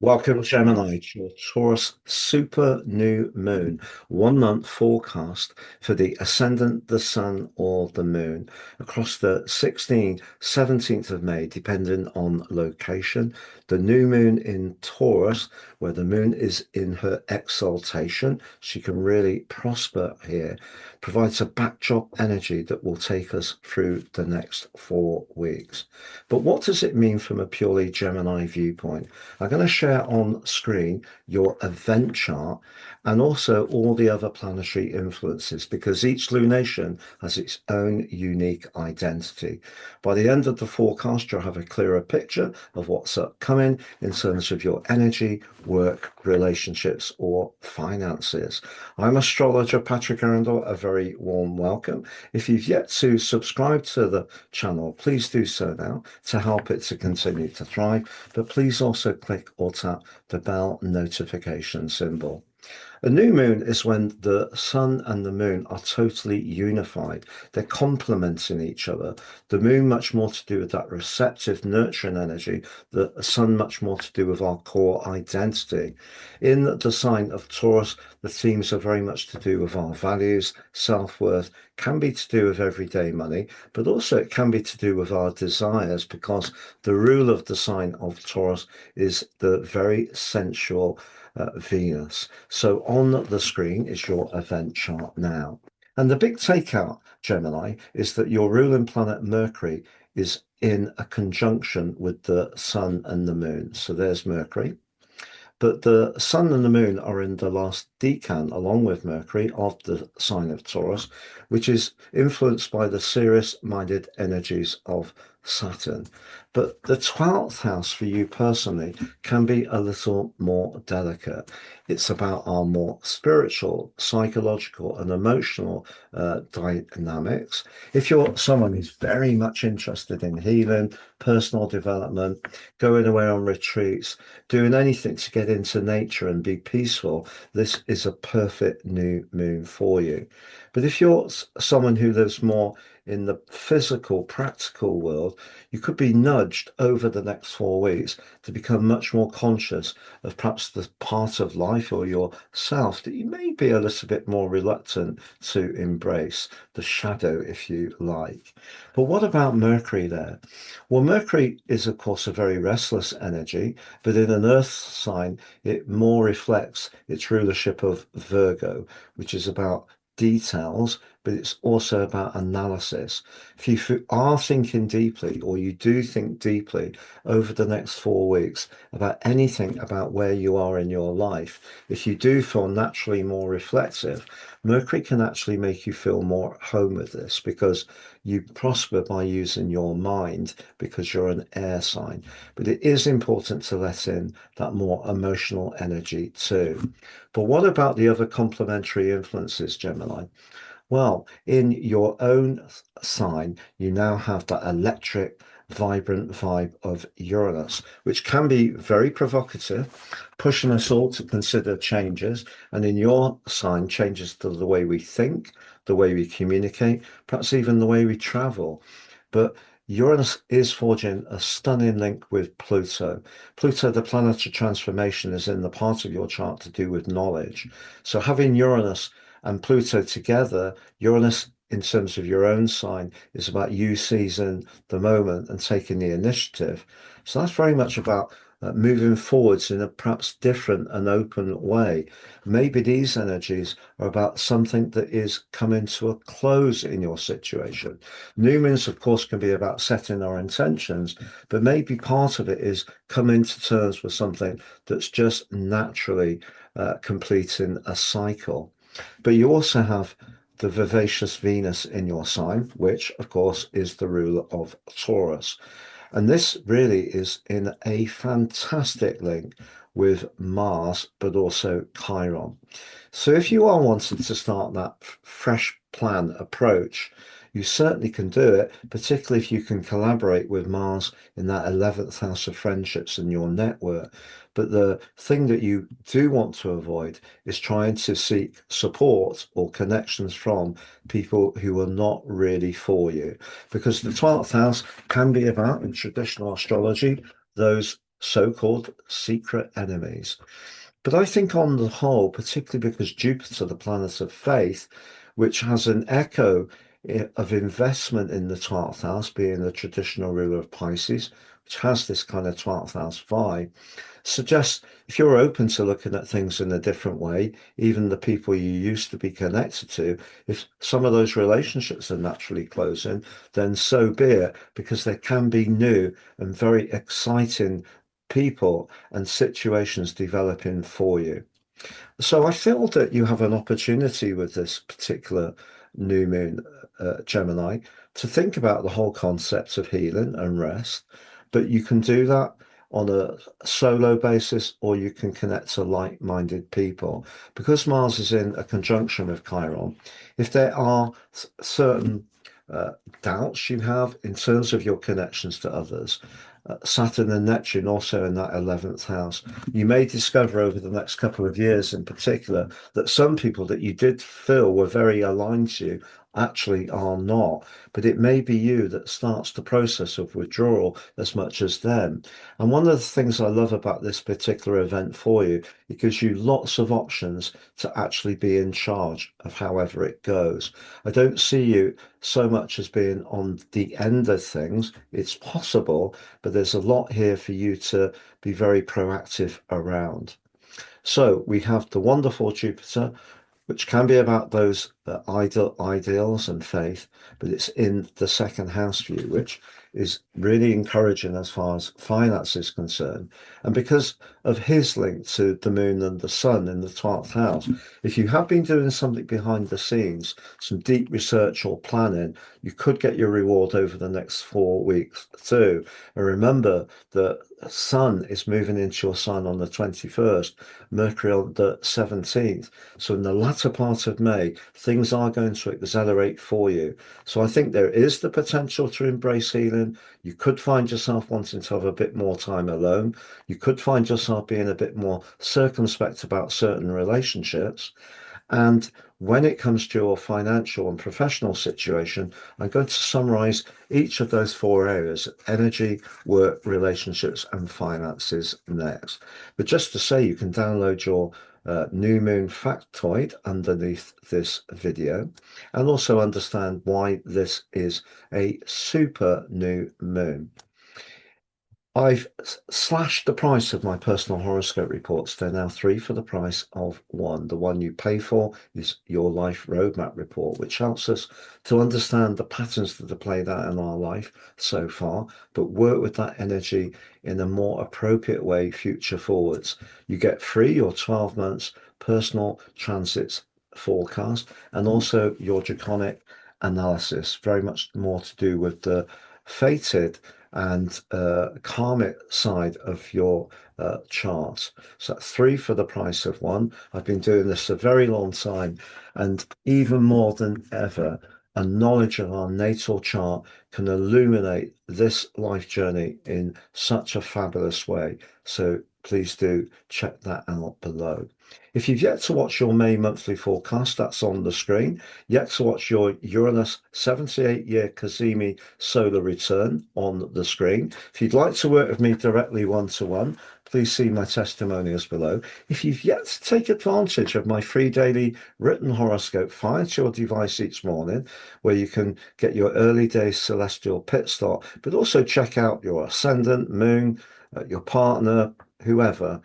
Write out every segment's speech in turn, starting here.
Welcome, Gemini, to your Taurus Super New Moon 1 month forecast for the ascendant, the sun, or the moon across the 16th, 17th of May, depending on location. The new moon in Taurus, where the moon is in her exaltation, she can really prosper here, provides a backdrop energy that will take us through the next 4 weeks. But what does it mean from a purely Gemini viewpoint? I'm going to share on screen your event chart and also all the other planetary influences because each lunation has its own unique identity. By the end of the forecast, you'll have a clearer picture of what's upcoming in terms of your energy, work, relationships, or finances. I'm astrologer Patrick Arundel. A very warm welcome. If you've yet to subscribe to the channel, please do so now to help it to continue to thrive. But please also click or tap the bell notification symbol. A new moon is when the sun and the moon are totally unified. They're complementing each other. The moon much more to do with that receptive, nurturing energy. The sun much more to do with our core identity. In the sign of Taurus, the themes are very much to do with our values, self-worth, can be to do with everyday money, but also it can be to do with our desires because the rule of the sign of Taurus is the very sensual Venus. So on the screen is your event chart now. And the big takeout, Gemini, is that your ruling planet Mercury is in a conjunction with the sun and the moon. So there's Mercury. But the sun and the moon are in the last decan, along with Mercury, of the sign of Taurus, which is influenced by the serious-minded energies of Saturn. But the 12th house for you personally can be a little more delicate. It's about our more spiritual, psychological, and emotional dynamics. If you're someone who's very much interested in healing, personal development, going away on retreats, doing anything to get into nature and be peaceful, this is a perfect new moon for you. But if you're someone who lives more in the physical, practical world, you could be nudged over the next 4 weeks to become much more conscious of perhaps the part of life or yourself that you may be a little bit more reluctant to embrace, the shadow, if you like. But what about Mercury there? Well, Mercury is, of course, a very restless energy, but in an earth sign, it more reflects its rulership of Virgo, which is about details, but it's also about analysis. If you are thinking deeply, or you do think deeply over the next 4 weeks about anything about where you are in your life, if you do feel naturally more reflective, Mercury can actually make you feel more at home with this because you prosper by using your mind because you're an air sign. But it is important to let in that more emotional energy too. But what about the other complementary influences, Gemini? Well, in your own sign, you now have that electric, vibrant vibe of Uranus, which can be very provocative, pushing us all to consider changes. And in your sign, changes to the way we think, the way we communicate, perhaps even the way we travel. But Uranus is forging a stunning link with Pluto. Pluto, the planetary transformation, is in the part of your chart to do with knowledge. So having Uranus and Pluto together, Uranus, in terms of your own sign, is about you seizing the moment and taking the initiative. So that's very much about moving forwards in a perhaps different and open way. Maybe these energies are about something that is coming to a close in your situation. New moons, of course, can be about setting our intentions, but maybe part of it is coming to terms with something that's just naturally completing a cycle. But you also have the vivacious Venus in your sign, which, of course, is the ruler of Taurus. And this really is in a fantastic link with Mars, but also Chiron. So if you are wanting to start that fresh plan approach, you certainly can do it, particularly if you can collaborate with Mars in that 11th house of friendships and your network. But the thing that you do want to avoid is trying to seek support or connections from people who are not really for you. Because the 12th house can be about, in traditional astrology, those so-called secret enemies. But I think on the whole, particularly because Jupiter, the planet of faith, which has an echo of investment in the 12th house, being the traditional ruler of Pisces, which has this kind of 12th house vibe, suggests if you're open to looking at things in a different way, even the people you used to be connected to, if some of those relationships are naturally closing, then so be it, because there can be new and very exciting people and situations developing for you. So I feel that you have an opportunity with this particular new moon, Gemini, to think about the whole concept of healing and rest. But you can do that on a solo basis, or you can connect to like-minded people. Because Mars is in a conjunction with Chiron, if there are certain uh, doubts you have in terms of your connections to others, Saturn and Neptune also in that 11th house. You may discover over the next couple of years in particular that some people that you did feel were very aligned to you actually are not. But it may be you that starts the process of withdrawal as much as them. And one of the things I love about this particular event for you, it gives you lots of options to actually be in charge of however it goes. I don't see you so much as being on the end of things. It's possible, but there's a lot here for you to be very proactive around. So we have the wonderful Jupiter, which can be about those ideals and faith, but it's in the second house view, which is really encouraging as far as finance is concerned. And because of his link to the moon and the sun in the 12th house, if you have been doing something behind the scenes, some deep research or planning, you could get your reward over the next 4 weeks too. And remember that sun is moving into your sign on the 21st, Mercury on the 17th. So in the latter part of May, things are going to accelerate for you. So I think there is the potential to embrace healing. You could find yourself wanting to have a bit more time alone. You could find yourself being a bit more circumspect about certain relationships. And when it comes to your financial and professional situation, I'm going to summarize each of those four areas: energy, work, relationships, and finances next. But just to say, you can download your new moon factoid underneath this video and also understand why this is a super new moon. I've slashed the price of my personal horoscope reports. They're now three for the price of one. The one you pay for is your life roadmap report, which helps us to understand the patterns that have played out in our life so far, but work with that energy in a more appropriate way future forwards. You get free your 12 months personal transits forecast and also your draconic analysis, very much more to do with the fated and karmic side of your chart. So that's three for the price of one. I've been doing this a very long time, and even more than ever, a knowledge of our natal chart can illuminate this life journey in such a fabulous way. So please do check that out below. If you've yet to watch your May monthly forecast, that's on the screen. Yet to watch your Uranus 78-year Cazimi solar return on the screen. If you'd like to work with me directly one-to-one, please see my testimonials below. If you've yet to take advantage of my free daily written horoscope fired to your device each morning, where you can get your early day celestial pit stop, but also check out your ascendant, moon, your partner, whoever,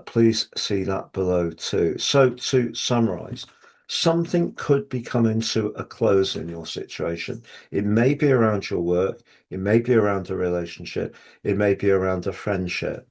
please see that below too. So to summarize, something could be coming to a close in your situation. It may be around your work, it may be around a relationship, it may be around a friendship.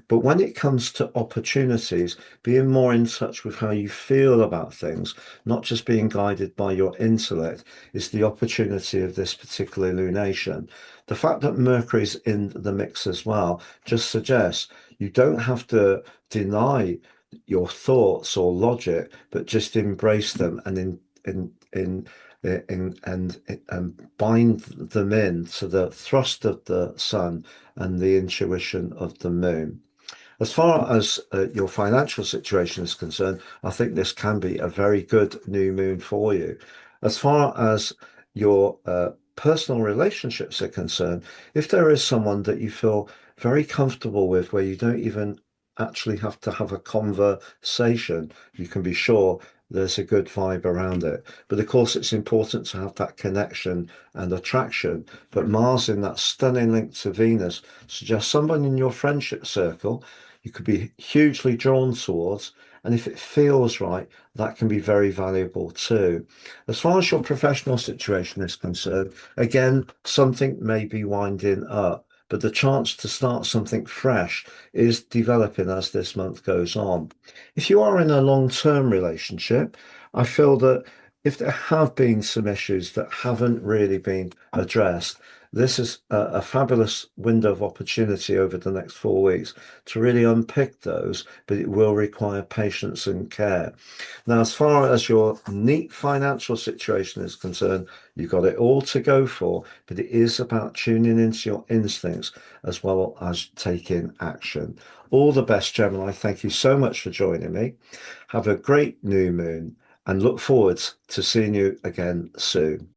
But when it comes to opportunities, being more in touch with how you feel about things, not just being guided by your intellect, is the opportunity of this particular lunation. The fact that Mercury's in the mix as well just suggests you don't have to deny your thoughts or logic, but just embrace them and and bind them in to the thrust of the sun and the intuition of the moon. As far as your financial situation is concerned, I think this can be a very good new moon for you. As far as your personal relationships are concerned, if there is someone that you feel very comfortable with, where you don't even actually have to have a conversation, you can be sure there's a good vibe around it. But of course, it's important to have that connection and attraction. But Mars in that stunning link to Venus suggests someone in your friendship circle you could be hugely drawn towards. And if it feels right, that can be very valuable too. As far as your professional situation is concerned, again, something may be winding up, but the chance to start something fresh is developing as this month goes on. If you are in a long-term relationship, I feel that if there have been some issues that haven't really been addressed, this is a fabulous window of opportunity over the next 4 weeks to really unpick those, but it will require patience and care. Now, as far as your neat financial situation is concerned, you've got it all to go for, but it is about tuning into your instincts as well as taking action. All the best, Gemini. Thank you so much for joining me. Have a great new moon and look forward to seeing you again soon.